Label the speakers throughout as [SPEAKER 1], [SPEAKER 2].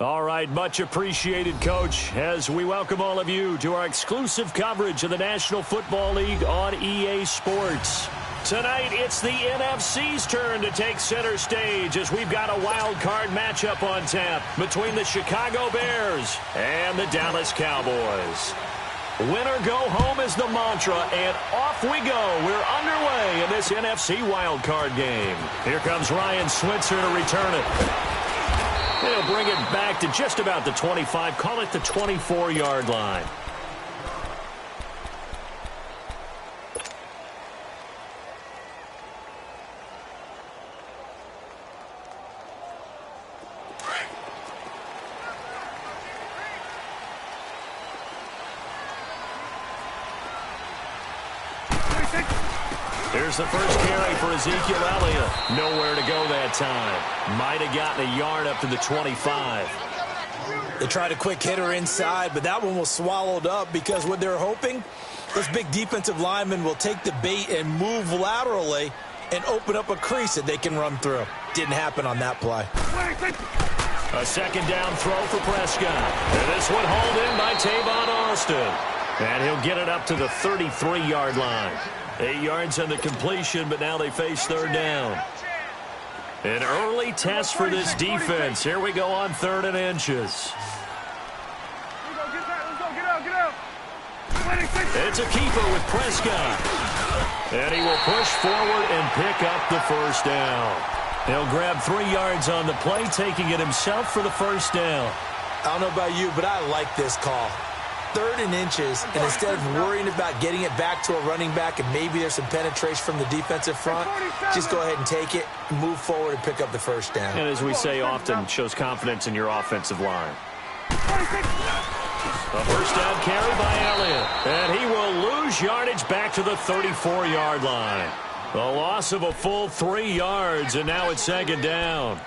[SPEAKER 1] All right, much appreciated, Coach, as we welcome all of you to our exclusive coverage of the National Football League on EA Sports. Tonight, it's the NFC's turn to take center stage as we've got a wild card matchup on tap between the Chicago Bears and the Dallas Cowboys. Winner go home is the mantra, and off we go. We're underway in this NFC wild card game. Here comes Ryan Switzer to return it. He'll bring it back to just about the 25, call it the 24-yard line. Here's the first carry for Ezekiel Elliott. Nowhere to go that time. Might have gotten a yard up to the 25.
[SPEAKER 2] They tried a quick hitter inside, but that one was swallowed up because what they're hoping, this big defensive lineman will take the bait and move laterally and open up a crease that they can run through. Didn't happen on that play.
[SPEAKER 1] A second down throw for Prescott. And this one hauled in by Tavon Austin. And he'll get it up to the 33-yard line. 8 yards on the completion, but now they face third down. An early test for this defense. Here we go on 3rd and inches. It's a keeper with Prescott. And he will push forward and pick up the first down. He'll grab 3 yards on the play, taking it himself for the first down.
[SPEAKER 2] I don't know about you, but I like this call. 3rd and inches, and instead of worrying about getting it back to a running back and maybe there's some penetration from the defensive front, just go ahead and take it, move forward, and pick up the first down.
[SPEAKER 1] And as we say often, shows confidence in your offensive line. A first down carry by Elliott, and he will lose yardage back to the 34-yard line. The loss of a full 3 yards, and now it's second down.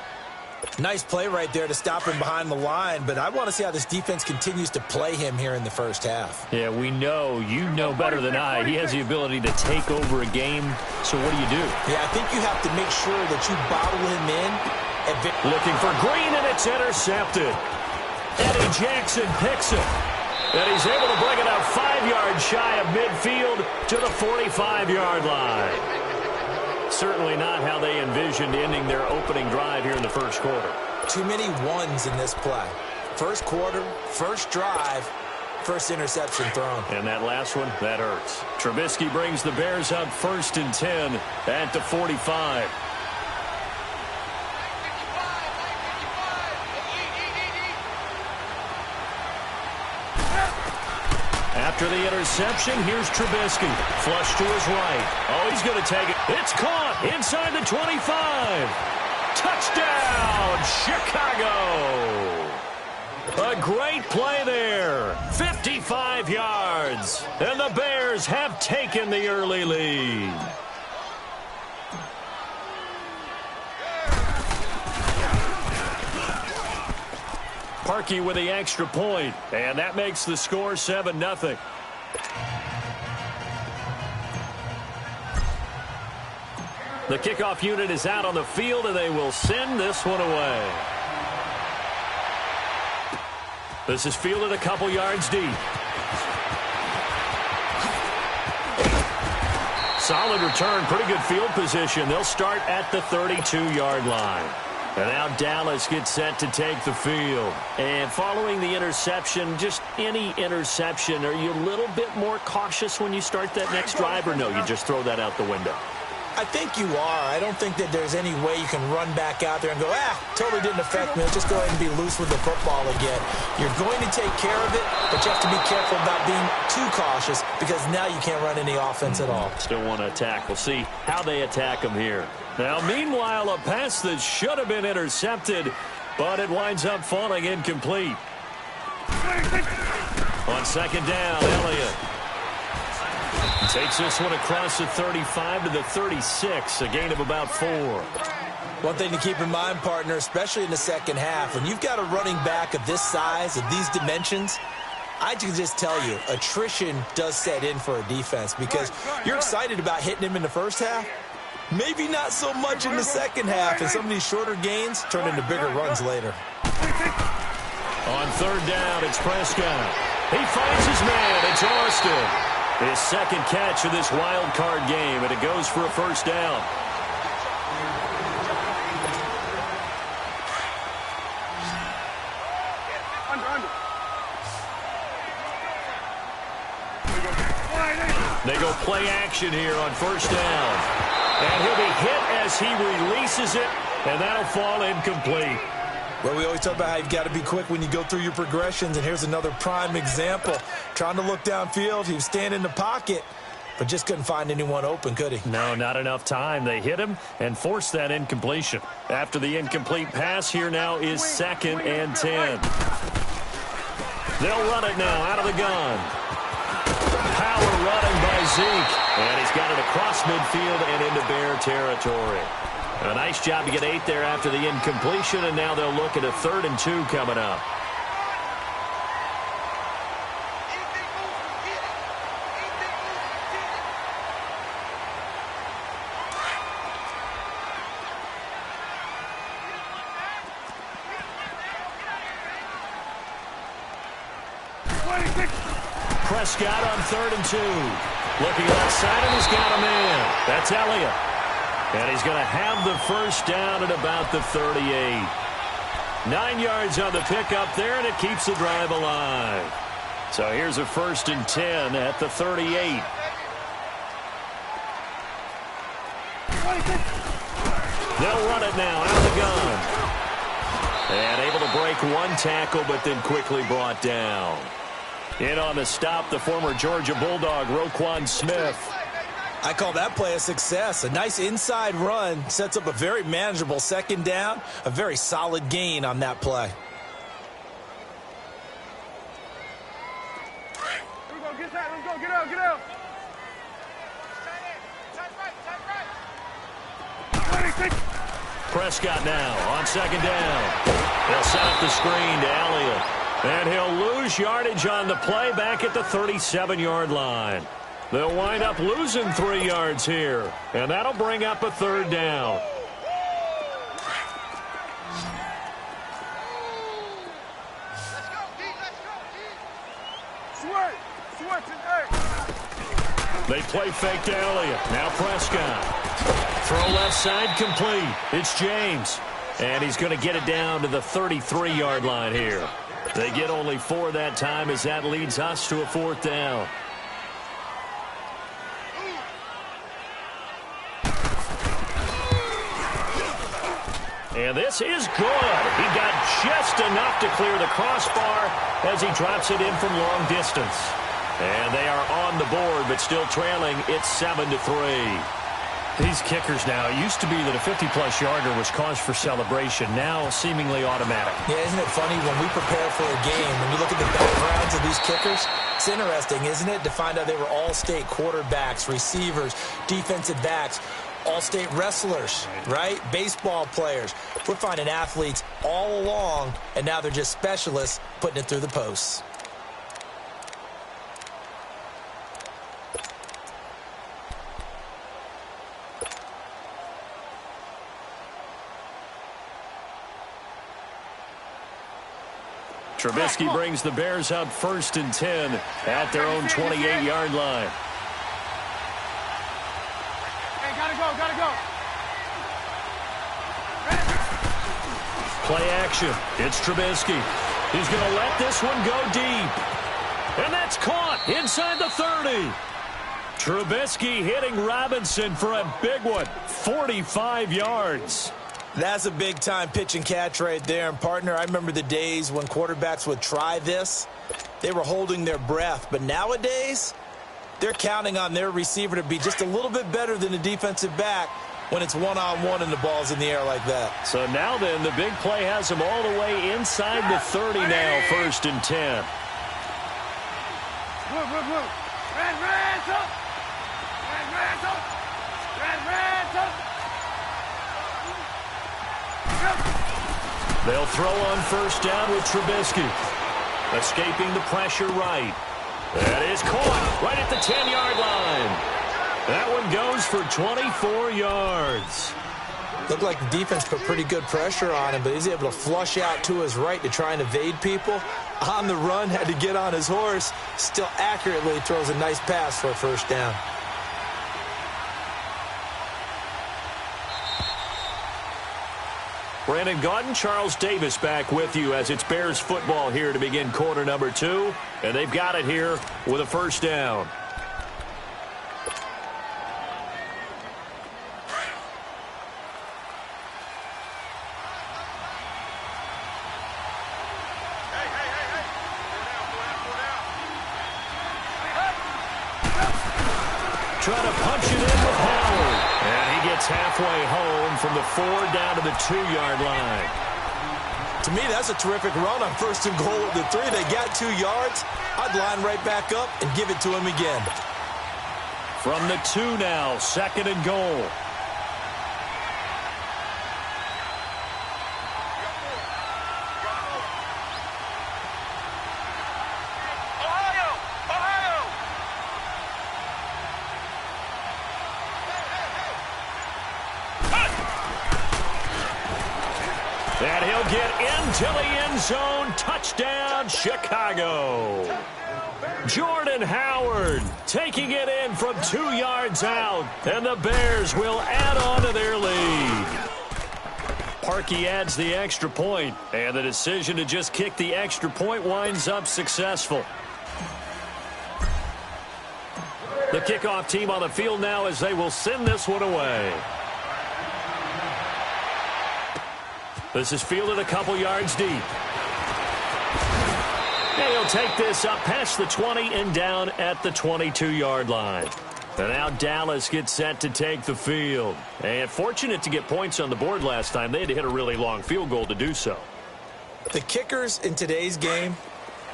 [SPEAKER 2] Nice play right there to stop him behind the line, but I want to see how this defense continues to play him here in the first half.
[SPEAKER 1] Yeah, we know, you know better than I, he has the ability to take over a game, so what do?
[SPEAKER 2] Yeah, I think you have to make sure that you bottle him in.
[SPEAKER 1] Looking for Green, and it's intercepted. Eddie Jackson picks it, and he's able to bring it out 5 yards shy of midfield to the 45-yard line. Certainly not how they envisioned ending their opening drive here in the first quarter.
[SPEAKER 2] Too many ones in this play. First quarter, first drive, first interception thrown.
[SPEAKER 1] And that last one, that hurts. Trubisky brings the Bears up 1st and 10 at the 45. After the interception, here's Trubisky. Flush to his right. Oh, he's going to take it. It's caught inside the 25. Touchdown, Chicago. A great play there. 55 yards. And the Bears have taken the early lead. Parkey with the extra point, and that makes the score 7-0. The kickoff unit is out on the field, and they will send this one away. This is fielded a couple yards deep. Solid return, pretty good field position. They'll start at the 32-yard line. And now Dallas gets set to take the field. And following the interception, just any interception, are you a little bit more cautious when you start that next drive, or no, you just throw that out the window?
[SPEAKER 2] I think you are. I don't think that there's any way you can run back out there and go, totally didn't affect me. Let's just go ahead and be loose with the football again. You're going to take care of it, but you have to be careful about being too cautious because now you can't run any offense at all.
[SPEAKER 1] Still want to attack. We'll see how they attack them here. Now, meanwhile, a pass that should have been intercepted, but it winds up falling incomplete. On second down, Elliott takes this one across the 35 to the 36, a gain of about 4.
[SPEAKER 2] One thing to keep in mind, partner, especially in the second half, when you've got a running back of this size, of these dimensions, I can just tell you, attrition does set in for a defense because you're excited about hitting him in the first half. Maybe not so much in the second half, and some of these shorter gains turn into bigger runs later.
[SPEAKER 1] On third down, it's Prescott. He finds his man. It's Austin. His second catch of this wild card game, and it goes for a first down. They go play action here on first down. And he'll be hit as he releases it, and that'll fall incomplete.
[SPEAKER 2] Well, we always talk about how you've got to be quick when you go through your progressions, and here's another prime example. Trying to look downfield, he was standing in the pocket, but just couldn't find anyone open, could he?
[SPEAKER 1] No, not enough time. They hit him and forced that incompletion. After the incomplete pass, here now is 2nd and 10. They'll run it now out of the gun. Power running by Zeke, and he's got it across midfield and into Bear territory. A nice job to get 8 there after the incompletion, and now they'll look at a 3rd and 2 coming up. Prescott on 3rd and 2. Looking outside, and he's got a man. That's Elliott. And he's going to have the first down at about the 38. 9 yards on the pickup there, and it keeps the drive alive. So here's a 1st and 10 at the 38. They'll run it now out of the gun. And able to break one tackle, but then quickly brought down. In on the stop, the former Georgia Bulldog, Roquan Smith.
[SPEAKER 2] I call that play a success. A nice inside run sets up a very manageable 2nd down. A very solid gain on that play.
[SPEAKER 3] Here we go, get that, let's go, get out, get out.
[SPEAKER 1] Prescott now on 2nd down. They'll set up the screen to Elliott. And he'll lose yardage on the play back at the 37-yard line. They'll wind up losing 3 yards here. And that'll bring up a 3rd down. They play fake to Elliott. Now Prescott. Throw left side complete. It's James. And he's going to get it down to the 33-yard line here. They get only 4 that time as that leads us to a 4th down. And this is good. He got just enough to clear the crossbar as he drops it in from long distance. And they are on the board, but still trailing. It's 7-3. These kickers now, it used to be that a 50-plus yarder was cause for celebration. Now seemingly automatic.
[SPEAKER 2] Yeah, isn't it funny when we prepare for a game, when you look at the backgrounds of these kickers, it's interesting, isn't it, to find out they were all-state quarterbacks, receivers, defensive backs, all-state wrestlers, right? Baseball players. We're finding athletes all along, and now they're just specialists putting it through the posts.
[SPEAKER 1] Trubisky brings the Bears up 1st and 10 at their own 28-yard line.
[SPEAKER 3] Hey, gotta go.
[SPEAKER 1] Play action. It's Trubisky. He's going to let this one go deep. And that's caught inside the 30. Trubisky hitting Robinson for a big one. 45 yards.
[SPEAKER 2] That's a big-time pitch and catch right there. And, partner, I remember the days when quarterbacks would try this. They were holding their breath. But nowadays, they're counting on their receiver to be just a little bit better than the defensive back when it's one-on-one and the ball's in the air like that.
[SPEAKER 1] So now then, the big play has them all the way inside the 30 now, 1st and 10.
[SPEAKER 3] Look. Red ransom.
[SPEAKER 1] They'll throw on 1st down with Trubisky. Escaping the pressure right. That is caught right at the 10-yard line. That one goes for 24 yards.
[SPEAKER 2] Looked like the defense put pretty good pressure on him, but he's able to flush out to his right to try and evade people. On the run, had to get on his horse. Still accurately throws a nice pass for a first down.
[SPEAKER 1] Brandon Gaudin, Charles Davis back with you as it's Bears football here to begin quarter number 2. And they've got it here with a first down. Trying to punch it in with Howard. And he gets halfway home from the 4 down to the 2-yard line.
[SPEAKER 2] To me, that's a terrific run on first and goal at the 3. They got 2 yards. I'd line right back up and give it to him again.
[SPEAKER 1] From the 2 now, second and goal. And he'll get into the end zone. Touchdown, Chicago. Jordan Howard taking it in from 2 yards out. And the Bears will add on to their lead. Parkey adds the extra point. And the decision to just kick the extra point winds up successful. The kickoff team on the field now as they will send this one away. This is fielded a couple yards deep. And he'll take this up past the 20 and down at the 22-yard line. And now Dallas gets set to take the field. And fortunate to get points on the board last time. They had to hit a really long field goal to do so.
[SPEAKER 2] The kickers in today's game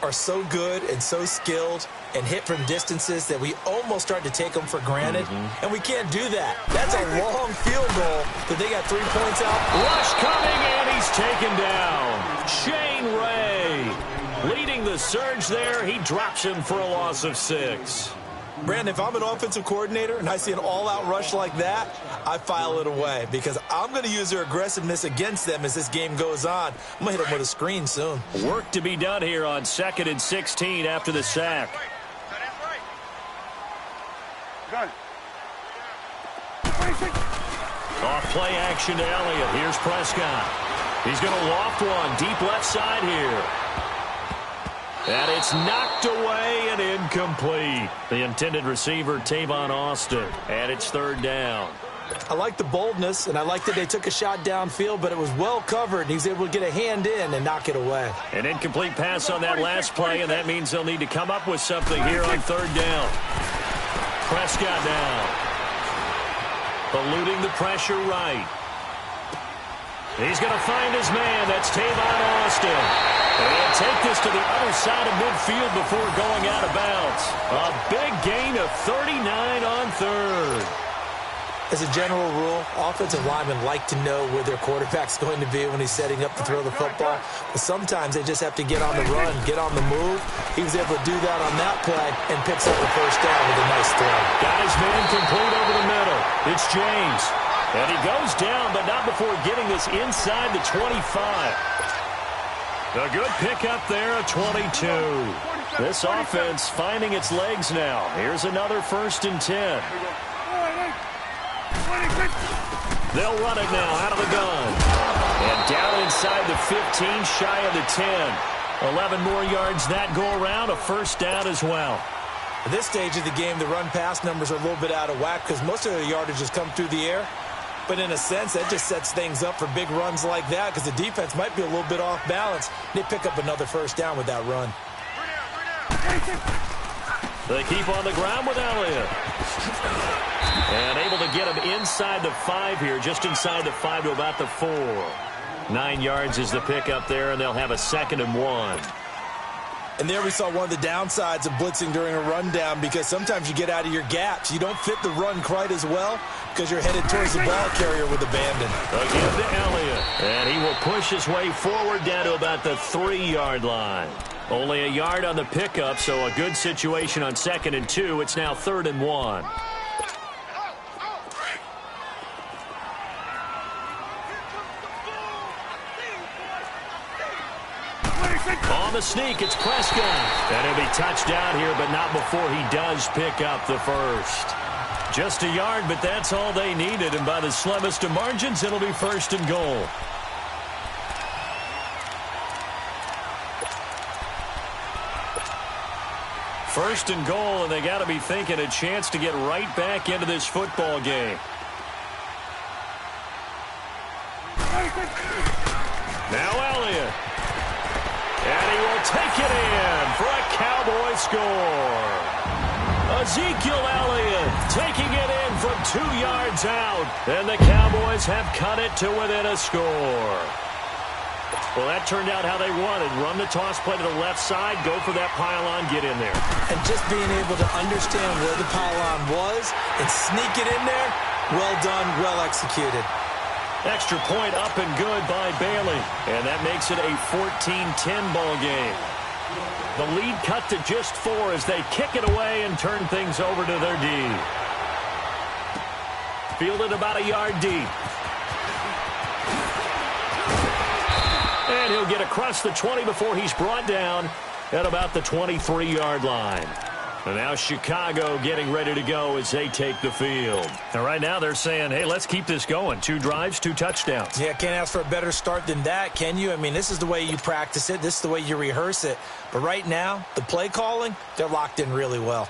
[SPEAKER 2] are so good and so skilled and hit from distances that we almost start to take them for granted. And we can't do that. That's a long field goal that they got 3 points out.
[SPEAKER 1] Rush coming, and he's taken down. Shane Ray leading the surge there. He drops him for a loss of 6.
[SPEAKER 2] Brandon, if I'm an offensive coordinator and I see an all-out rush like that, I file it away because I'm going to use their aggressiveness against them as this game goes on. I'm going to hit them with a screen soon.
[SPEAKER 1] Work to be done here on 2nd and 16 after the sack. Off play action to Elliott. Here's Prescott. He's going to loft one deep left side here. And it's knocked away and incomplete. The intended receiver, Tavon Austin. And it's 3rd down.
[SPEAKER 2] I like the boldness, and I like that they took a shot downfield, but it was well covered, and he's able to get a hand in and knock it away.
[SPEAKER 1] An incomplete pass on that last play, and that means they'll need to come up with something here on 3rd down. Prescott now. Eluding the pressure right. He's going to find his man. That's Tavon Austin. And take this to the other side of midfield before going out of bounds. A big gain of 39 on 3rd.
[SPEAKER 2] As a general rule, offensive linemen like to know where their quarterback's going to be when he's setting up to throw the football. But sometimes they just have to get on the run, get on the move. He was able to do that on that play and picks up the first down with a nice throw.
[SPEAKER 1] Got his man complete over the middle. It's James. And he goes down, but not before getting this inside the 25. A good pickup there at 22. This offense finding its legs now. Here's another 1st and 10. They'll run it now out of the gun. And down inside the 15, shy of the 10. 11 more yards that go around, a first down as well.
[SPEAKER 2] At this stage of the game, the run-pass numbers are a little bit out of whack because most of the yardage has come through the air. But in a sense, that just sets things up for big runs like that because the defense might be a little bit off balance. They pick up another first down with that run.
[SPEAKER 1] They keep on the ground with Elliott. And able to get him inside the 5 here, just inside the 5 to about the 4. 9 yards is the pickup there, and they'll have a 2nd and 1.
[SPEAKER 2] And there we saw one of the downsides of blitzing during a rundown because sometimes you get out of your gaps. You don't fit the run quite as well because you're headed towards the ball carrier with abandon.
[SPEAKER 1] Again to Elliott. And he will push his way forward down to about the 3-yard line. Only a yard on the pickup, so a good situation on 2nd and 2. It's now 3rd and 1. On the sneak, it's Prescott. And he'll be touched down here, but not before he does pick up the first. Just a yard, but that's all they needed. And by the slimmest of margins, it'll be 1st and goal. First and goal, and they got to be thinking a chance to get right back into this football game. Now Elliott. And he will take it in for a Cowboy score. Ezekiel Elliott taking it in from 2 yards out. And the Cowboys have cut it to within a score. Well, that turned out how they wanted. Run the toss play to the left side, go for that pylon, get in there.
[SPEAKER 2] And just being able to understand where the pylon was and sneak it in there, well done, well executed.
[SPEAKER 1] Extra point up and good by Bailey. And that makes it a 14-10 ball game. The lead cut to just 4 as they kick it away and turn things over to their D. Fielded about a yard deep. And he'll get across the 20 before he's brought down at about the 23-yard line. And now Chicago getting ready to go as they take the field. And right now they're saying, hey, let's keep this going. 2 drives, 2 touchdowns.
[SPEAKER 2] Yeah, can't ask for a better start than that, can you? I mean, this is the way you practice it. This is the way you rehearse it. But right now, the play calling, they're locked in really well.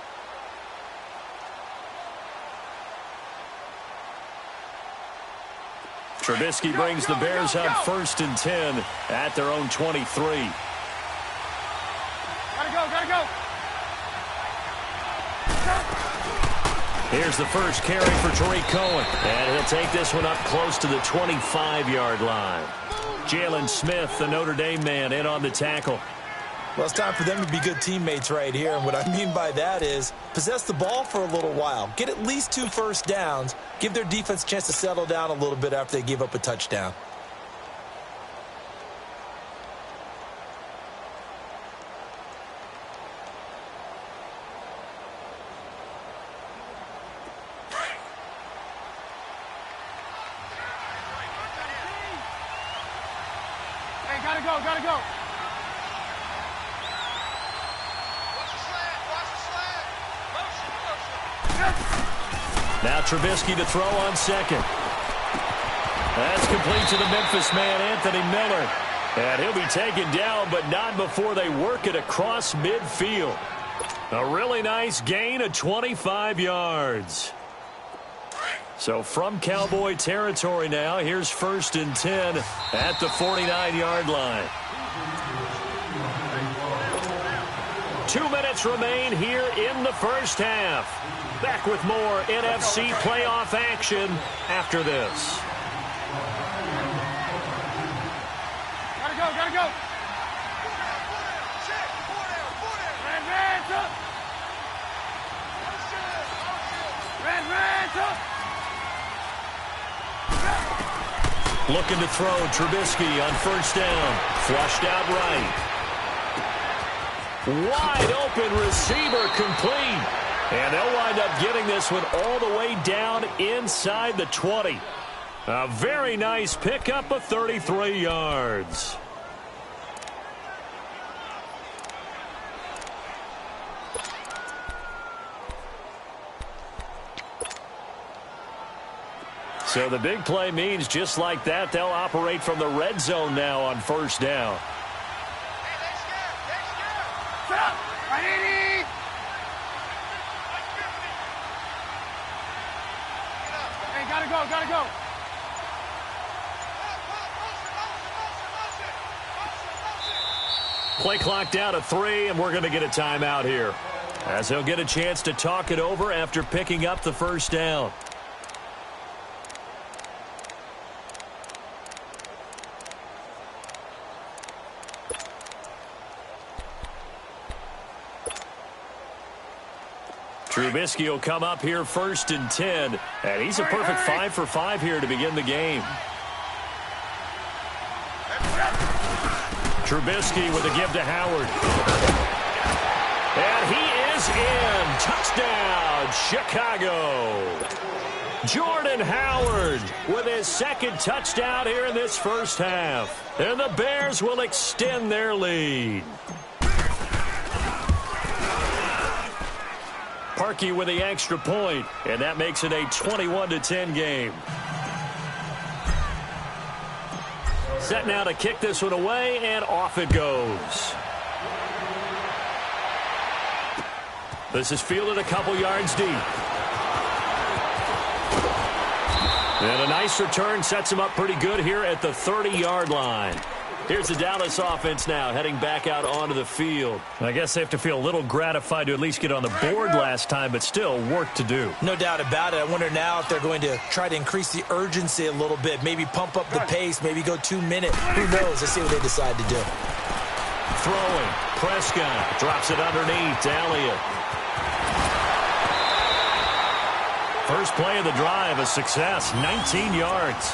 [SPEAKER 1] Trubisky brings the Bears up 1st and 10 at their own 23.
[SPEAKER 3] Gotta go.
[SPEAKER 1] Here's the first carry for Tariq Cohen. And he'll take this one up close to the 25-yard line. Jalen Smith, the Notre Dame man, in on the tackle.
[SPEAKER 2] Well, it's time for them to be good teammates right here. And what I mean by that is possess the ball for a little while. Get at least 2 first downs. Give their defense a chance to settle down a little bit after they give up a touchdown.
[SPEAKER 3] Hey, gotta go.
[SPEAKER 1] Now Trubisky to throw on 2nd. That's complete to the Memphis man, Anthony Miller. And he'll be taken down, but not before they work it across midfield. A really nice gain of 25 yards. So from Cowboy territory now, here's 1st and 10 at the 49-yard line. 2 minutes remain here in the first half. Back with more NFC playoff action after this.
[SPEAKER 3] Gotta go. Red up.
[SPEAKER 1] Looking to throw Trubisky on 1st down. Flushed out right. Wide open receiver complete. And they'll wind up getting this one all the way down inside the 20. A very nice pickup of 33 yards. So the big play means just like that, they'll operate from the red zone now on 1st down.
[SPEAKER 3] Hey, gotta go.
[SPEAKER 1] Play clock down to 3, and we're going to get a timeout here, as he'll get a chance to talk it over after picking up the 1st down. Trubisky will come up here 1st and 10, and he's a perfect 5 for 5 here to begin the game. Trubisky with a give to Howard. And he is in. Touchdown, Chicago. Jordan Howard with his second touchdown here in this first half. And the Bears will extend their lead. Parkey with the extra point, and that makes it a 21-10 game. Set now to kick this one away, and off it goes. This is fielded a couple yards deep. And a nice return sets him up pretty good here at the 30-yard line. Here's the Dallas offense now heading back out onto the field. I guess they have to feel a little gratified to at least get on the board last time, but still work to do.
[SPEAKER 2] No doubt about it. I wonder now if they're going to try to increase the urgency a little bit, maybe pump up the pace, maybe go 2 minutes. Who knows? Let's see what they decide to do.
[SPEAKER 1] Throwing. Prescott drops it underneath to Elliott. First play of the drive, a success, 19 yards.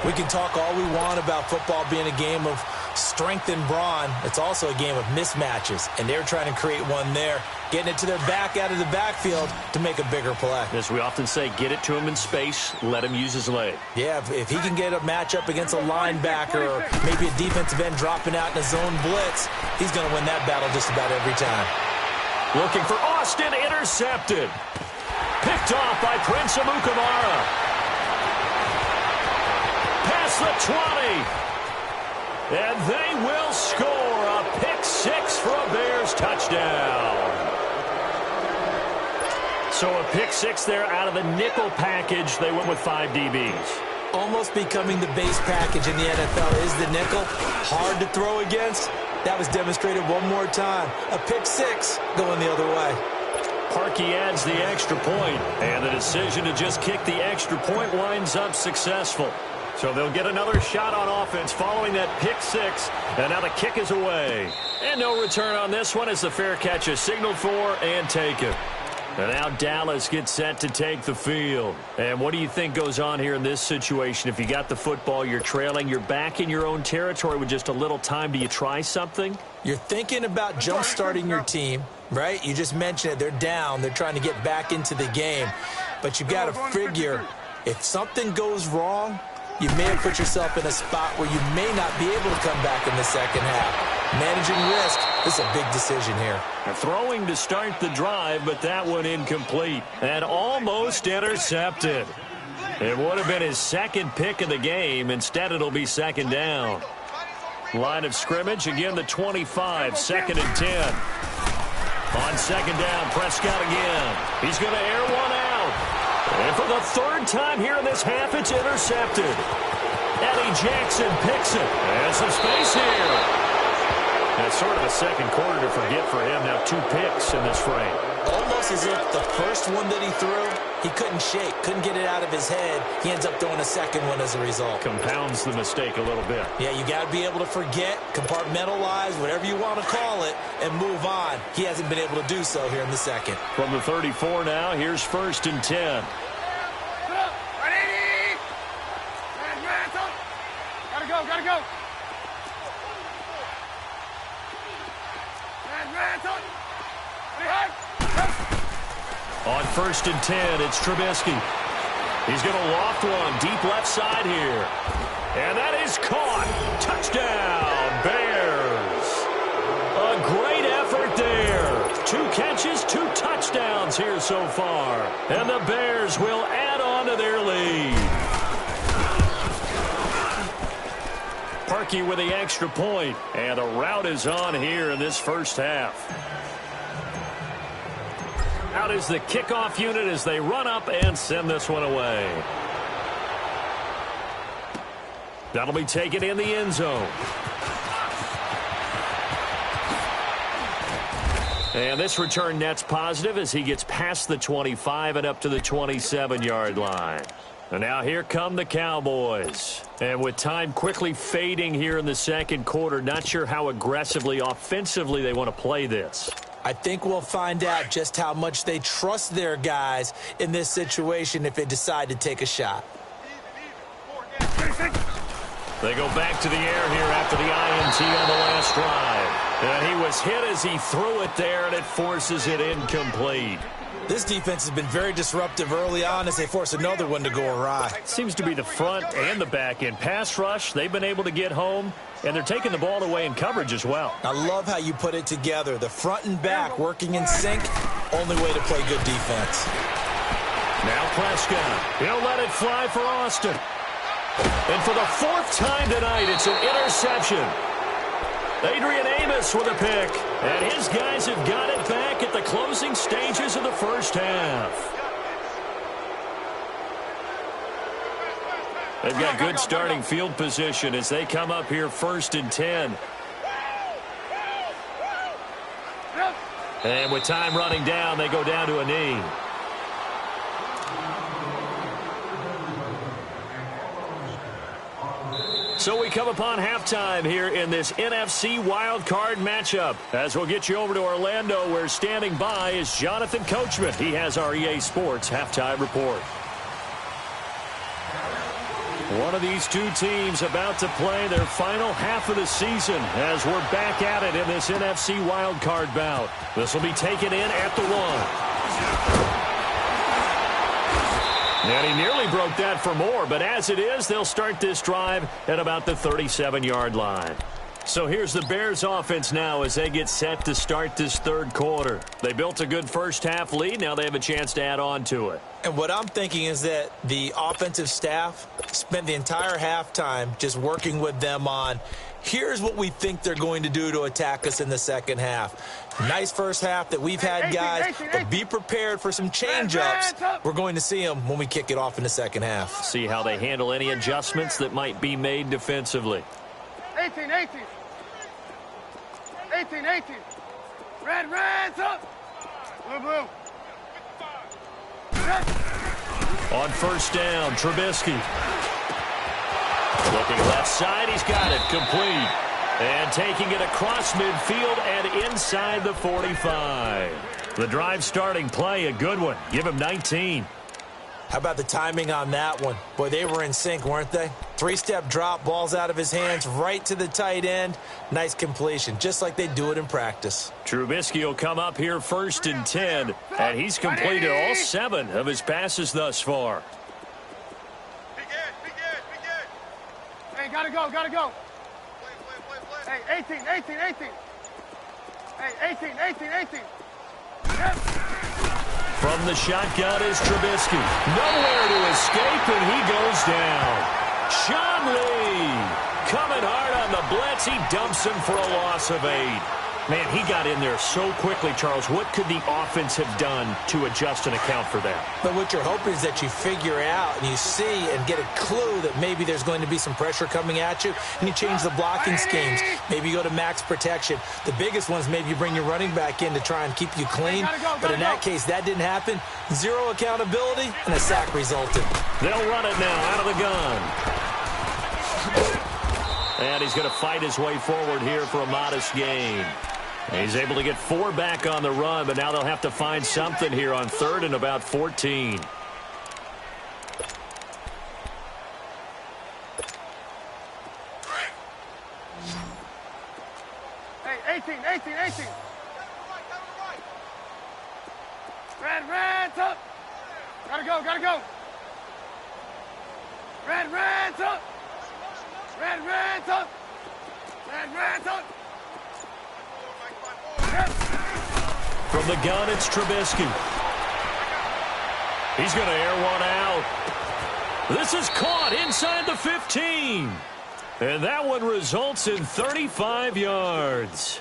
[SPEAKER 2] We can talk all we want about football being a game of strength and brawn. It's also a game of mismatches, and they're trying to create one there, getting it to their back out of the backfield to make a bigger play.
[SPEAKER 1] As we often say, get it to him in space, let him use his leg.
[SPEAKER 2] Yeah, if he can get a matchup against a linebacker or maybe a defensive end dropping out in a zone blitz, he's going to win that battle just about every time.
[SPEAKER 1] Looking for Austin, intercepted. Picked off by Prince Amukamara. Past the 20. And they will score a pick six for a Bears touchdown. So a pick six there out of the nickel package. They went with 5 DBs.
[SPEAKER 2] Almost becoming the base package in the NFL is the nickel. Hard to throw against. That was demonstrated one more time. A pick six going the other way.
[SPEAKER 1] Parkey adds the extra point, and the decision to just kick the extra point winds up successful. So they'll get another shot on offense following that pick six, and now the kick is away. And no return on this one as the fair catch is signaled for and taken. And now Dallas gets set to take the field. And what do you think goes on here in this situation? If you got the football, you're trailing, you're back in your own territory with just a little time. Do you try something?
[SPEAKER 2] You're thinking about jump-starting your team, right? You just mentioned it. They're down. They're trying to get back into the game. But you've got to figure if something goes wrong, you may have put yourself in a spot where you may not be able to come back in the second half. Managing risk, this is a big decision here.
[SPEAKER 1] Throwing to start the drive, but that one incomplete. And almost intercepted. It would have been his second pick of the game. Instead, it'll be second down. Line of scrimmage, again the 25, second and 10. On second down, Prescott again. He's going to air one out. And for the third time here in this half, it's intercepted. Eddie Jackson picks it. And some space here. That's sort of a second quarter to forget for him. Now 2 picks in this frame.
[SPEAKER 2] Almost as if the first one that he threw, he couldn't shake, couldn't get it out of his head. He ends up throwing a second one as a result.
[SPEAKER 1] Compounds the mistake a little bit.
[SPEAKER 2] Yeah, you got to be able to forget, compartmentalize, whatever you want to call it, and move on. He hasn't been able to do so here in the second.
[SPEAKER 1] From the 34 now, here's first and 10.
[SPEAKER 3] Ready? Gotta go, gotta go.
[SPEAKER 1] On first and 10, it's Trubisky. He's going to loft one deep left side here. And that is caught. Touchdown, Bears. A great effort there. 2 catches, 2 touchdowns here so far. And the Bears will add on to their lead. Parkey with the extra point. And the route is on here in this first half. Out is the kickoff unit as they run up and send this one away. That'll be taken in the end zone. And this return net's positive as he gets past the 25 and up to the 27-yard line. And now here come the Cowboys. And with time quickly fading here in the second quarter, not sure how aggressively, offensively they want to play this.
[SPEAKER 2] I think we'll find out just how much they trust their guys in this situation if they decide to take a shot.
[SPEAKER 1] They go back to the air here after the INT on the last drive. And he was hit as he threw it there, and it forces it incomplete.
[SPEAKER 2] This defense has been very disruptive early on as they force another one to go awry.
[SPEAKER 1] Seems to be the front and the back end. Pass rush, they've been able to get home, and they're taking the ball away in coverage as well.
[SPEAKER 2] I love how you put it together. The front and back working in sync, only way to play good defense.
[SPEAKER 1] Now Prescott. He'll let it fly for Austin. And for the fourth time tonight, it's an interception. Adrian Amos with a pick. And his guys have got it back at the closing stages of the first half. They've got good starting field position as they come up here 1st and 10. And with time running down, they go down to a knee. So we come upon halftime here in this NFC Wildcard matchup. As we'll get you over to Orlando, where standing by is Jonathan Coachman. He has our EA Sports halftime report. One of these two teams about to play their final half of the season as we're back at it in this NFC Wildcard bout. This will be taken in at the 1. And he nearly broke that for more, but as it is, they'll start this drive at about the 37-yard line. So here's the Bears offense now as they get set to start this third quarter. They built a good first half lead. Now they have a chance to add on to it.
[SPEAKER 2] And what I'm thinking is that the offensive staff spent the entire halftime just working with them on, here's what we think they're going to do to attack us in the second half. Nice first half that we've had, guys, but be prepared for some change-ups. We're going to see them when we kick it off in the second half.
[SPEAKER 1] See how they handle any adjustments that might be made defensively.
[SPEAKER 3] 18. Red, up. Blue.
[SPEAKER 1] On first down, Trubisky. Looking left side, he's got it, complete. And taking it across midfield and inside the 45. The drive starting play, a good one. Give him 19.
[SPEAKER 2] How about the timing on that one? Boy, they were in sync, weren't they? Three-step drop, balls out of his hands, right to the tight end. Nice completion, just like they do it in practice.
[SPEAKER 1] Trubisky will come up here 1st and 10, and he's completed all 7 of his passes thus far.
[SPEAKER 3] Be good. Hey, gotta go. Play. Hey, 18. Hey, 18. Yep.
[SPEAKER 1] From the shotgun is Trubisky. Nowhere to escape, and he goes down. Sean Lee coming hard on the blitz. He dumps him for a loss of 8. Man, he got in there so quickly, Charles. What could the offense have done to adjust and account for that?
[SPEAKER 2] But what you're hoping is that you figure out and you see and get a clue that maybe there's going to be some pressure coming at you, and you change the blocking schemes. Maybe you go to max protection. The biggest ones, maybe you bring your running back in to try and keep you clean. But in that case, that didn't happen. 0 accountability, and a sack resulted.
[SPEAKER 1] They'll run it now out of the gun. And he's going to fight his way forward here for a modest gain. He's able to get 4 back on the run, but now they'll have to find something here on 3rd and about 14.
[SPEAKER 3] Hey, 18. Red, up. Gotta go. Red, up. Red, up.
[SPEAKER 1] From the gun, it's Trubisky. He's going to air one out. This is caught inside the 15. And that one results in 35 yards.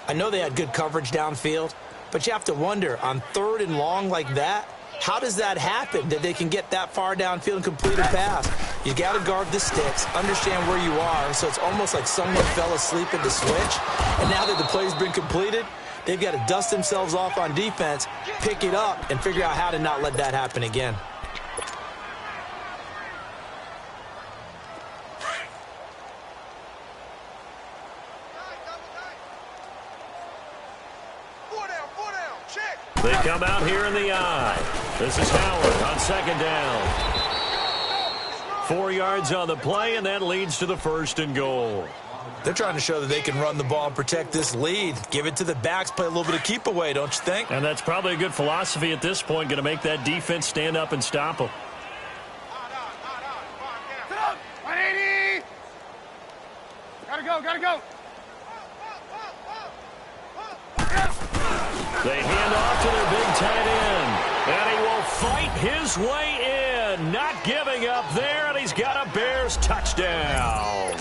[SPEAKER 2] I know they had good coverage downfield, but you have to wonder, on 3rd and long like that, how does that happen that they can get that far downfield and complete a pass? You got to guard the sticks, understand where you are, so it's almost like someone fell asleep at the switch, and now that the play's been completed, they've got to dust themselves off on defense, pick it up, and figure out how to not let that happen again.
[SPEAKER 1] They come out here in the eye. This is Howard on 2nd down. 4 yards on the play, and that leads to the 1st and goal.
[SPEAKER 2] They're trying to show that they can run the ball and protect this lead. Give it to the backs, play a little bit of keep away, don't you think?
[SPEAKER 1] And that's probably a good philosophy at this point, going to make that defense stand up and stop them.
[SPEAKER 3] 180. Gotta go.
[SPEAKER 1] They hand off to their big tight end. And he will fight his way in. Not giving up there, and he's got a Bears touchdown.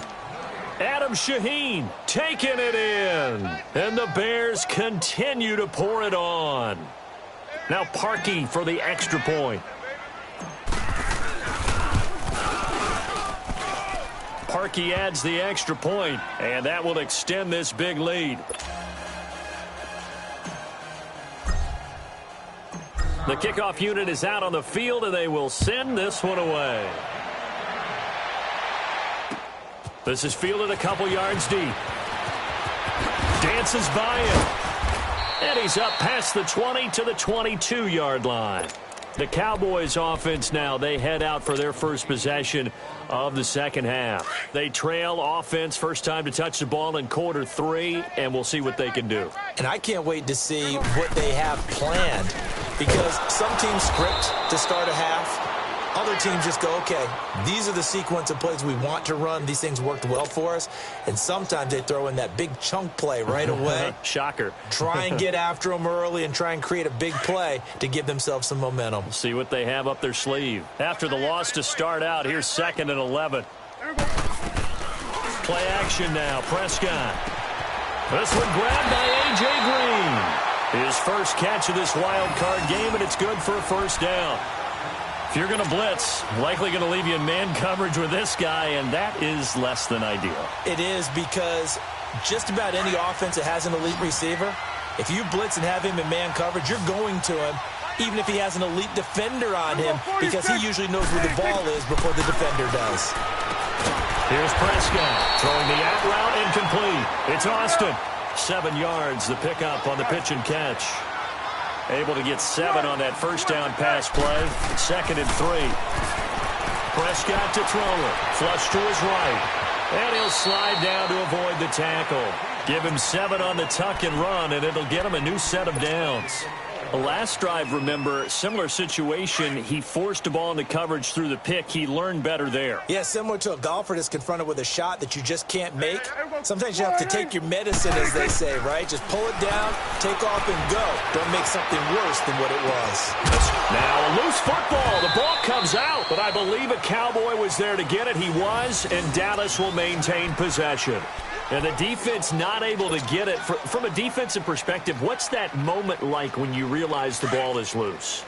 [SPEAKER 1] Adam Shaheen taking it in. And the Bears continue to pour it on. Now Parkey for the extra point. Parkey adds the extra point, and that will extend this big lead. The kickoff unit is out on the field, and they will send this one away. This is fielded a couple yards deep. Dances by him. And he's up past the 20 to the 22-yard line. The Cowboys offense now, they head out for their first possession of the second half. They trail offense, first time to touch the ball in quarter 3, and we'll see what they can do.
[SPEAKER 2] And I can't wait to see what they have planned, because some teams script to start a half. Other teams just go, okay, these are the sequence of plays we want to run. These things worked well for us. And sometimes they throw in that big chunk play right away.
[SPEAKER 1] Shocker.
[SPEAKER 2] Try and get after them early and try and create a big play to give themselves some momentum.
[SPEAKER 1] See what they have up their sleeve. After the loss to start out, here's 2nd and 11. Play action now. Prescott. This one grabbed by A.J. Green. His first catch of this wild card game, and it's good for a first down. If you're going to blitz, likely going to leave you in man coverage with this guy, and that is less than ideal.
[SPEAKER 2] It is, because just about any offense that has an elite receiver, if you blitz and have him in man coverage, you're going to him, even if he has an elite defender on him, because he usually knows where the ball is before the defender does.
[SPEAKER 1] Here's Prescott throwing the out route incomplete. It's Austin. 7 yards, the pickup on the pitch and catch. Able to get 7 on that first down pass play. 2nd and 3. Prescott to throw it. Flush to his right. And he'll slide down to avoid the tackle. Give him 7 on the tuck and run, and it'll get him a new set of downs. The last drive, remember, similar situation. He forced a ball into coverage through the pick. He learned better there.
[SPEAKER 2] Yeah, similar to a golfer that's confronted with a shot that you just can't make. Sometimes you have to take your medicine, as they say, right? Just pull it down, take off, and go. Don't make something worse than what it was.
[SPEAKER 1] Now a loose football. The ball comes out, but I believe a Cowboy was there to get it. He was, and Dallas will maintain possession. And the defense not able to get it. From a defensive perspective, what's that moment like when you realize the ball is loose?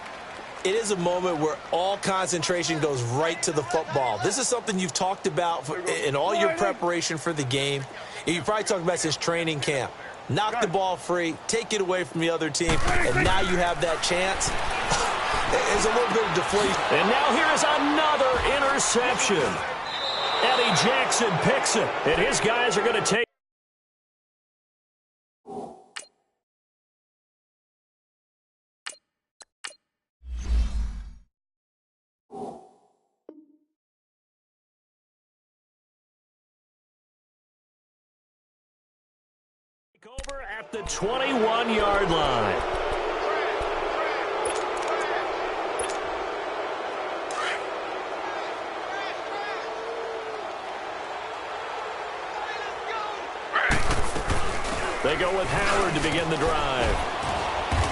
[SPEAKER 2] It is a moment where all concentration goes right to the football. This is something you've talked about in all your preparation for the game. You probably talked about since training camp. Knock the ball free, take it away from the other team, and now you have that chance. There's a little bit of deflation.
[SPEAKER 1] And now here is another interception. Eddie Jackson picks it, and his guys are going to take. Over at the 21-yard line. They go with Howard to begin the drive.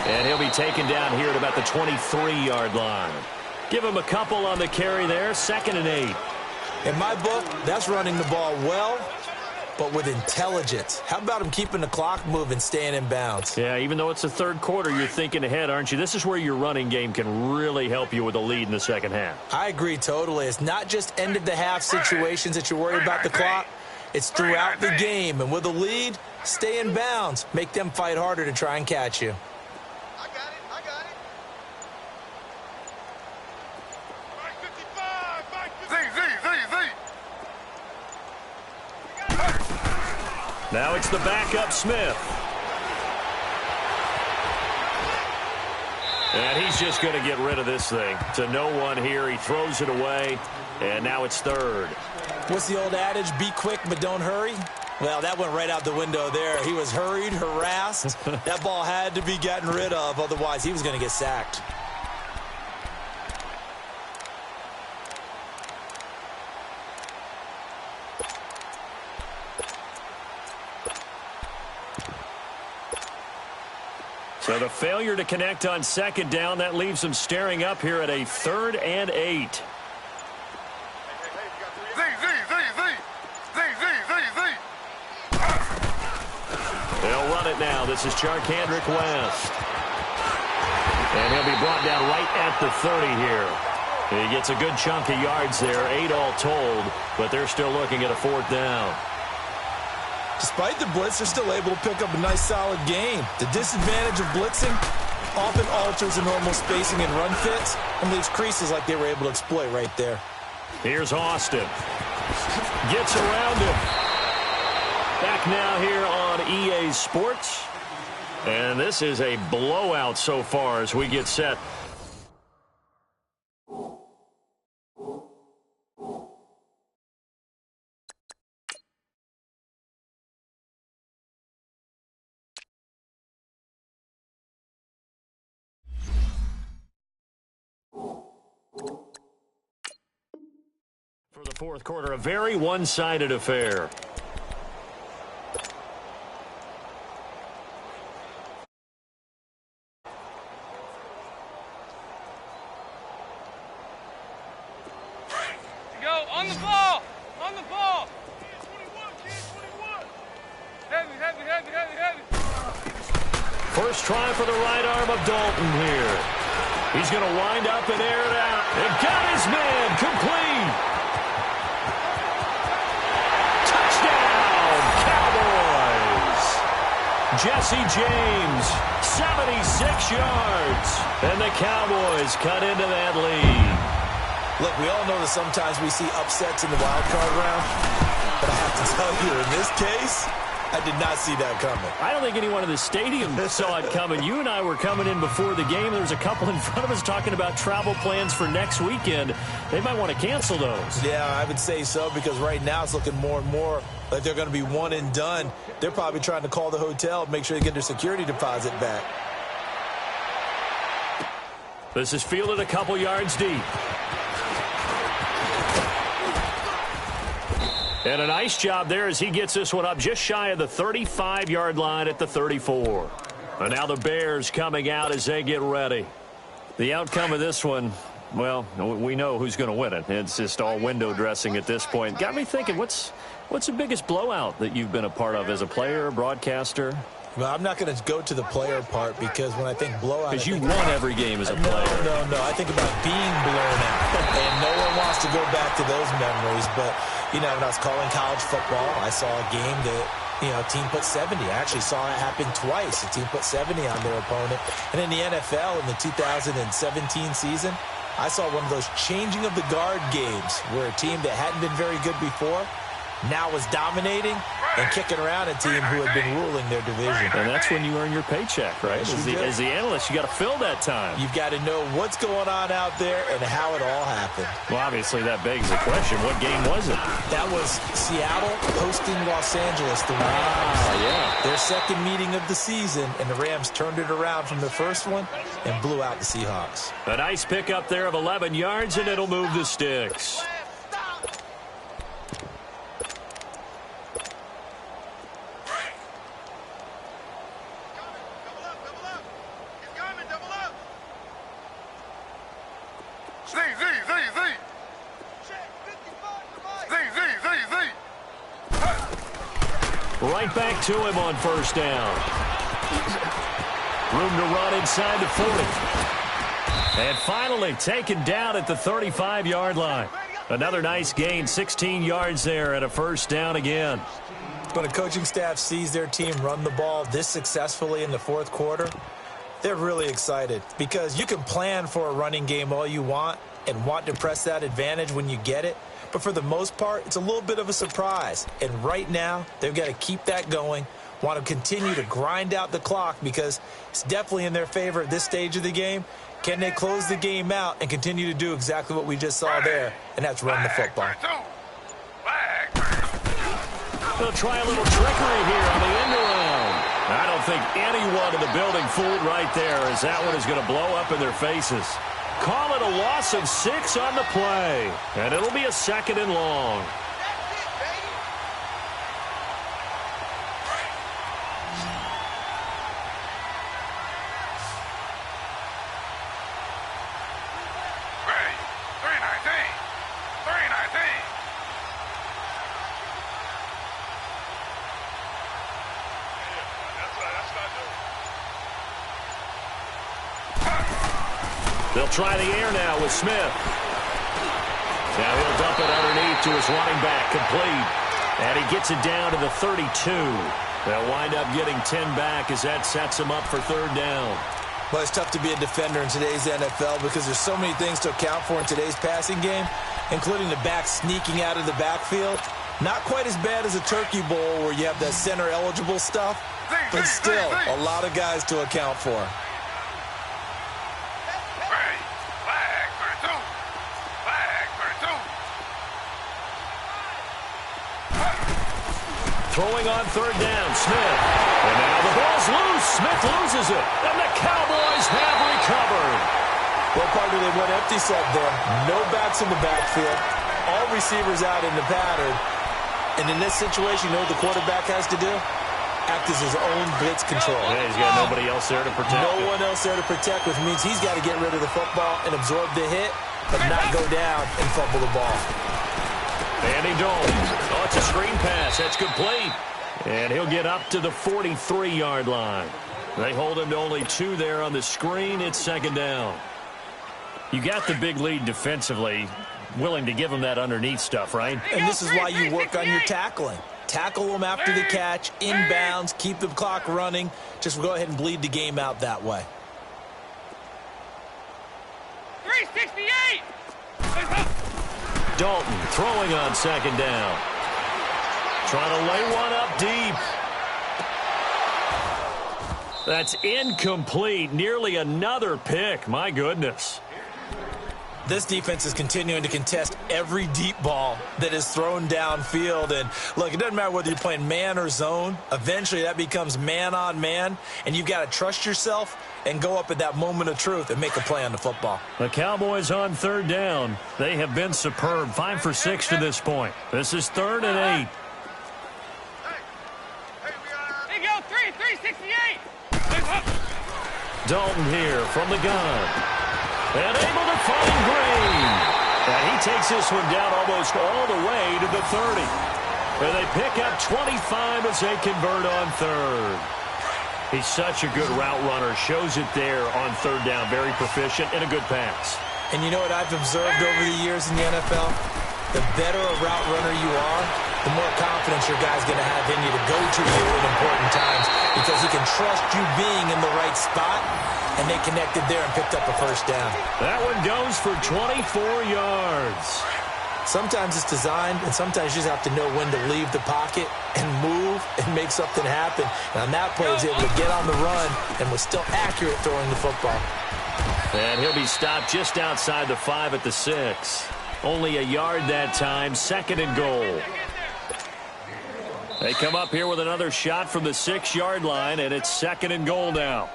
[SPEAKER 1] And he'll be taken down here at about the 23-yard line. Give him a couple on the carry there, 2nd and 8.
[SPEAKER 2] In my book, that's running the ball well, but with intelligence. How about him keeping the clock moving, staying in bounds?
[SPEAKER 1] Yeah, even though it's the third quarter, you're thinking ahead, aren't you? This is where your running game can really help you with a lead in the second half.
[SPEAKER 2] I agree totally. It's not just end-of-the-half situations that you're worried about the clock. It's throughout the game. And with a lead, stay in bounds. Make them fight harder to try and catch you.
[SPEAKER 3] I got it. Z.
[SPEAKER 1] Now it's the backup Smith. And he's just going to get rid of this thing. To no one here. He throws it away. And now it's third.
[SPEAKER 2] What's the old adage? Be quick, but don't hurry. Well, that went right out the window there. He was hurried, harassed. That ball had to be gotten rid of. Otherwise, he was going to get sacked.
[SPEAKER 1] So the failure to connect on second down, that leaves them staring up here at a 3rd and 8. They'll run it now. This is Charkandrick West. And he'll be brought down right at the 30 here. He gets a good chunk of yards there, 8 all told, but they're still looking at a 4th down.
[SPEAKER 2] Despite the blitz, they're still able to pick up a nice, solid gain. The disadvantage of blitzing often alters the normal spacing and run fits and leaves creases like they were able to exploit right there.
[SPEAKER 1] Here's Austin. Gets around him. Back now here on EA Sports. And this is a blowout so far as we get set. For the fourth quarter, a very one-sided affair.
[SPEAKER 3] Go, on the ball! On the ball! 21, kid, 21! Heavy.
[SPEAKER 1] First try for the right arm of Dalton here. He's going to wind up and air it out. And got his man complete. Touchdown, Cowboys. Jesse James, 76 yards. And the Cowboys cut into that lead.
[SPEAKER 2] Look, we all know that sometimes we see upsets in the wild card round, but I have to tell you, in this case, I did not see that coming.
[SPEAKER 1] I don't think anyone in the stadium saw it coming. You and I were coming in before the game. There's a couple in front of us talking about travel plans for next weekend. They might want to cancel those.
[SPEAKER 2] Yeah, I would say so, because right now it's looking more and more like they're going to be one and done. They're probably trying to call the hotel, make sure they get their security deposit back.
[SPEAKER 1] This is fielded a couple yards deep. And a nice job there as he gets this one up just shy of the 35-yard line at the 34. And now the Bears coming out as they get ready. The outcome of this one, well, we know who's going to win it. It's just all window dressing at this point. Got me thinking, what's the biggest blowout that you've been a part of as a player, broadcaster?
[SPEAKER 2] Well, I'm not going to go to the player part, because when I think blowout...
[SPEAKER 1] Because you won every game as a player.
[SPEAKER 2] No. I think about being blown out. And no one wants to go back to those memories. But, you know, when I was calling college football, I saw a game that, you know, a team put 70. I actually saw it happen twice. A team put 70 on their opponent. And in the NFL, in the 2017 season, I saw one of those changing of the guard games where a team that hadn't been very good before now was dominating and kicking around a team who had been ruling their division.
[SPEAKER 1] And that's when you earn your paycheck, right? As the analyst, you got to fill that time.
[SPEAKER 2] You've got to know what's going on out there and how it all happened.
[SPEAKER 1] Well, obviously that begs the question, what game was it?
[SPEAKER 2] That was Seattle hosting Los Angeles, the Rams.
[SPEAKER 1] Yeah.
[SPEAKER 2] Their second meeting of the season, and the Rams turned it around from the first one and blew out the Seahawks.
[SPEAKER 1] A nice pickup there of 11 yards, and it'll move the sticks. Right back to him on first down. Room to run inside the 40. And finally taken down at the 35-yard line. Another nice gain, 16 yards there, and a first down again.
[SPEAKER 2] When a coaching staff sees their team run the ball this successfully in the fourth quarter, they're really excited, because you can plan for a running game all you want and want to press that advantage when you get it. But for the most part, it's a little bit of a surprise. And right now, they've got to keep that going, want to continue to grind out the clock, because it's definitely in their favor at this stage of the game. Can they close the game out and continue to do exactly what we just saw there, and that's run the football?
[SPEAKER 1] They'll try a little trickery here on the end around. I don't think anyone in the building fooled right there, as that one is going to blow up in their faces. Call it a loss of 6 on the play, and it'll be a 2nd and long. They'll try the air now with Smith. Now he'll dump it underneath to his running back, complete. And he gets it down to the 32. They'll wind up getting 10 back as that sets him up for 3rd down.
[SPEAKER 2] Well, it's tough to be a defender in today's NFL because there's so many things to account for in today's passing game, including the back sneaking out of the backfield. Not quite as bad as a Turkey Bowl where you have that center-eligible stuff, but still a lot of guys to account for.
[SPEAKER 1] Throwing on 3rd down, Smith. And now the ball's loose. Smith loses it. And the Cowboys have recovered.
[SPEAKER 2] Well, partner, they went empty set there. No backs in the backfield. All receivers out in the pattern. And in this situation, you know what the quarterback has to do? Act as his own blitz control.
[SPEAKER 1] Yeah, he's got nobody else there to protect
[SPEAKER 2] No
[SPEAKER 1] him.
[SPEAKER 2] one else there to protect, which means he's got to get rid of the football and absorb the hit, but not go down and fumble the ball.
[SPEAKER 1] Andy Dalton. Oh, it's a screen pass. That's complete. And he'll get up to the 43-yard line. They hold him to only 2 there on the screen. It's 2nd down. You got the big lead defensively. Willing to give him that underneath stuff, right?
[SPEAKER 2] And this is why you work on your tackling. Tackle them after the catch, inbounds, keep the clock running. Just go ahead and bleed the game out that way.
[SPEAKER 3] 368.
[SPEAKER 1] Dalton throwing on 2nd down. Trying to lay one up deep. That's incomplete. Nearly another pick. My goodness.
[SPEAKER 2] This defense is continuing to contest every deep ball that is thrown downfield. And, look, it doesn't matter whether you're playing man or zone. Eventually, that becomes man-on-man, and you've got to trust yourself and go up at that moment of truth and make a play on the football.
[SPEAKER 1] The Cowboys on 3rd down. They have been superb. 5 for 6 to this point. This is 3rd and 8.
[SPEAKER 3] Hey, go, 368.
[SPEAKER 1] Dalton here from the gun. And able to find Green. And he takes this one down almost all the way to the 30. And they pick up 25 as they convert on 3rd. He's such a good route runner. Shows it there on 3rd down. Very proficient and a good pass.
[SPEAKER 2] And you know what I've observed over the years in the NFL? The better a route runner you are, the more confidence your guy's going to have in you to go to you in important times because he can trust you being in the right spot, and they connected there and picked up a 1st down.
[SPEAKER 1] That one goes for 24 yards.
[SPEAKER 2] Sometimes it's designed, and sometimes you just have to know when to leave the pocket and move and make something happen. And on that play, he was able to get on the run and was still accurate throwing the football.
[SPEAKER 1] And he'll be stopped just outside the 5 at the 6. Only a yard that time, 2nd and goal. They come up here with another shot from the 6-yard line, and it's 2nd and goal now.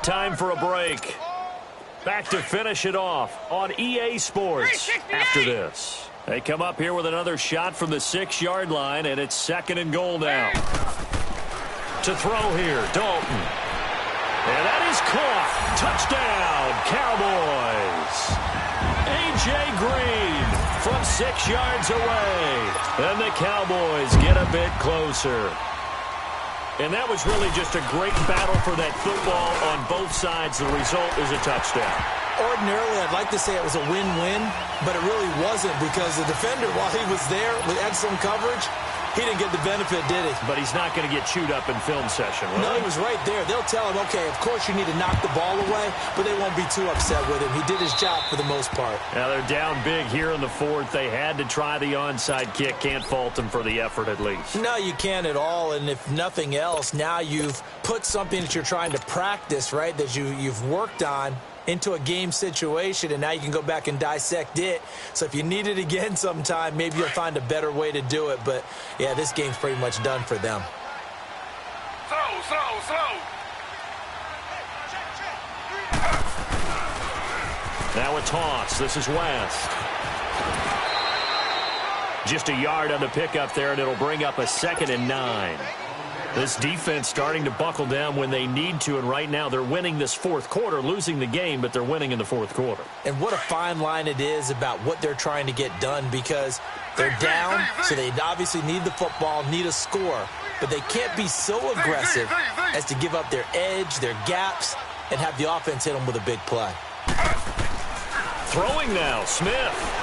[SPEAKER 1] Time for a break. Back to finish it off on EA Sports after this. They come up here with another shot from the 6-yard line, and it's 2nd and goal now. To throw here, Dalton. And that is caught. Touchdown, Cowboys. A.J. Green from 6 yards away. And the Cowboys get a bit closer. And that was really just a great battle for that football on both sides. The result is a touchdown.
[SPEAKER 2] Ordinarily, I'd like to say it was a win-win, but it really wasn't because the defender, while he was there with excellent coverage, he didn't get the benefit, did he?
[SPEAKER 1] But he's not going to get chewed up in film session, will
[SPEAKER 2] No,
[SPEAKER 1] he?
[SPEAKER 2] he was right there. They'll tell him, okay, of course you need to knock the ball away, but they won't be too upset with him. He did his job for the most part.
[SPEAKER 1] Now they're down big here in the 4th. They had to try the onside kick. Can't fault them for the effort at least.
[SPEAKER 2] No, you can't at all, and if nothing else, now you've put something that you're trying to practice, right, that you've worked on into a game situation, and now you can go back and dissect it. So if you need it again sometime, maybe you'll find a better way to do it. But, yeah, this game's pretty much done for them.
[SPEAKER 3] Slow.
[SPEAKER 1] Now a toss. This is West. Just a yard on the pickup there, and it'll bring up a 2nd and 9. This defense starting to buckle down when they need to, and right now they're winning this fourth quarter, losing the game, but they're winning in the fourth quarter.
[SPEAKER 2] And what a fine line it is about what they're trying to get done, because they're down, so they obviously need the football, need a score, but they can't be so aggressive as to give up their edge, their gaps, and have the offense hit them with a big play.
[SPEAKER 1] Throwing now, Smith.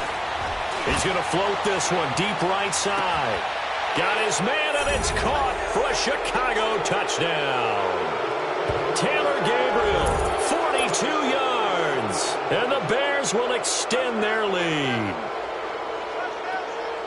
[SPEAKER 1] He's going to float this one deep right side. Got his man, and it's caught for a Chicago touchdown. Taylor Gabriel, 42 yards, and the Bears will extend their lead.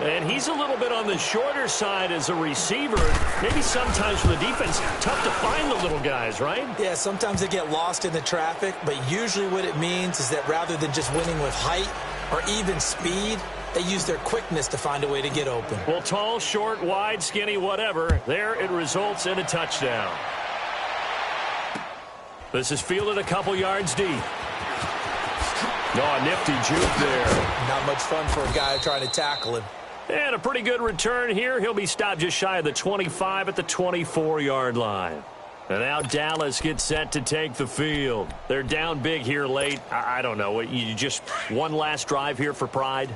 [SPEAKER 1] And he's a little bit on the shorter side as a receiver. Maybe sometimes for the defense, tough to find the little guys, right?
[SPEAKER 2] Yeah, sometimes they get lost in the traffic, but usually what it means is that rather than just winning with height or even speed, they use their quickness to find a way to get open.
[SPEAKER 1] Well, tall, short, wide, skinny, whatever, there it results in a touchdown. This is fielded a couple yards deep. Oh, a nifty juke there.
[SPEAKER 2] Not much fun for a guy trying to tackle him.
[SPEAKER 1] And a pretty good return here. He'll be stopped just shy of the 25 at the 24-yard line. And now Dallas gets set to take the field. They're down big here late. I don't know. You just one last drive here for pride?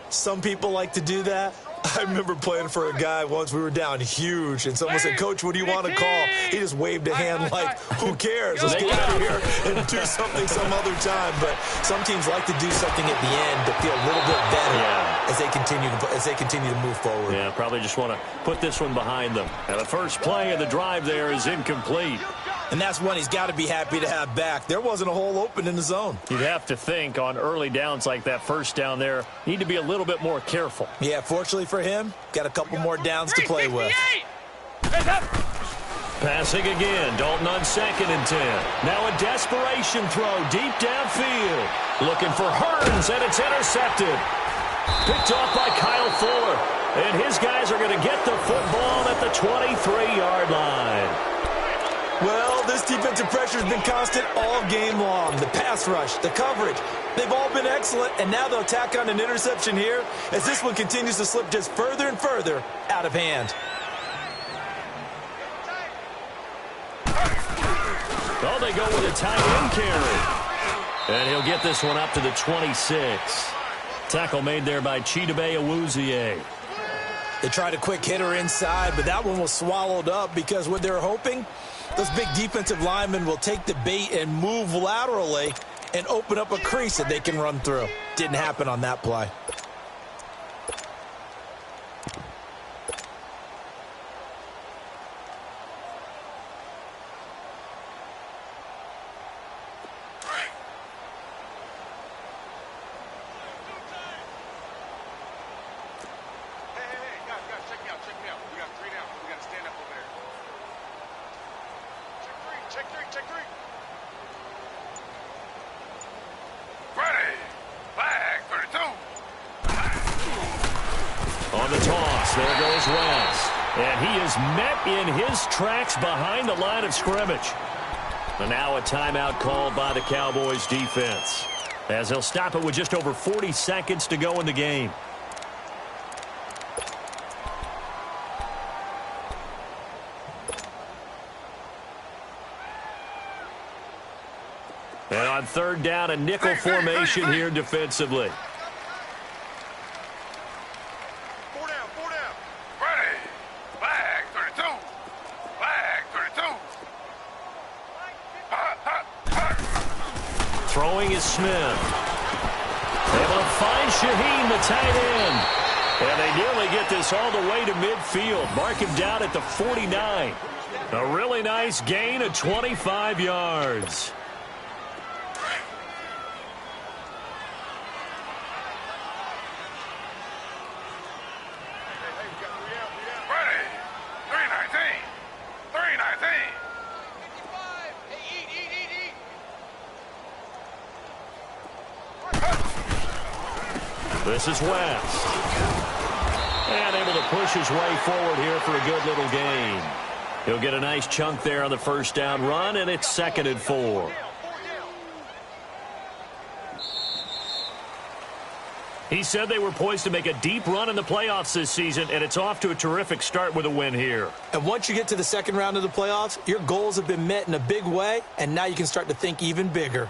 [SPEAKER 2] Some people like to do that. I remember playing for a guy once. We were down huge, and someone said, "Coach, what do you want to call?" He just waved a hand like, who cares? Let's get out of here and do something some other time. But some teams like to do something at the end to feel a little bit better as they continue to move forward.
[SPEAKER 1] Yeah, probably just want to put this one behind them. And the first play of the drive there is incomplete.
[SPEAKER 2] And that's one he's got to be happy to have back. There wasn't a hole open in the zone.
[SPEAKER 1] You'd have to think on early downs like that first down there, need to be a little bit more careful.
[SPEAKER 2] Yeah, fortunately for him, got a couple more downs to play with.
[SPEAKER 1] Passing again, Dalton on 2nd and 10. Now a desperation throw deep downfield. Looking for Hearns, and it's intercepted. Picked off by Kyle Fuller. And his guys are going to get the football at the 23-yard line.
[SPEAKER 2] Well, this defensive pressure has been constant all game long. The pass rush, the coverage, they've all been excellent, and now they'll tack on an interception here as this one continues to slip just further and further out of hand.
[SPEAKER 1] Oh, they go with a tight end carry. And he'll get this one up to the 26. Tackle made there by Chidobe Awuzie.
[SPEAKER 2] They tried a quick hitter inside, but that one was swallowed up because what they're hoping, those big defensive linemen will take the bait and move laterally and open up a crease that they can run through. Didn't happen on that play.
[SPEAKER 1] There goes West. And he is met in his tracks behind the line of scrimmage. And now a timeout called by the Cowboys defense, as he'll stop it with just over 40 seconds to go in the game. And on 3rd down, a nickel formation here defensively. Throwing is Smith. Able to find Shaheen, the tight end. And they nearly get this all the way to midfield. Mark him down at the 49. A really nice gain of 25 yards. This is West. And able to push his way forward here for a good little gain. He'll get a nice chunk there on the first down run, and it's 2nd and 4. He said they were poised to make a deep run in the playoffs this season, and it's off to a terrific start with a win here.
[SPEAKER 2] And once you get to the second round of the playoffs, your goals have been met in a big way, and now you can start to think even bigger.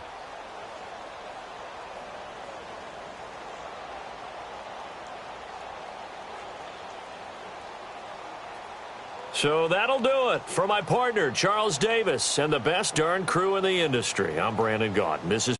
[SPEAKER 1] So that'll do it for my partner, Charles Davis, and the best darn crew in the industry. I'm Brandon Gaudin. This is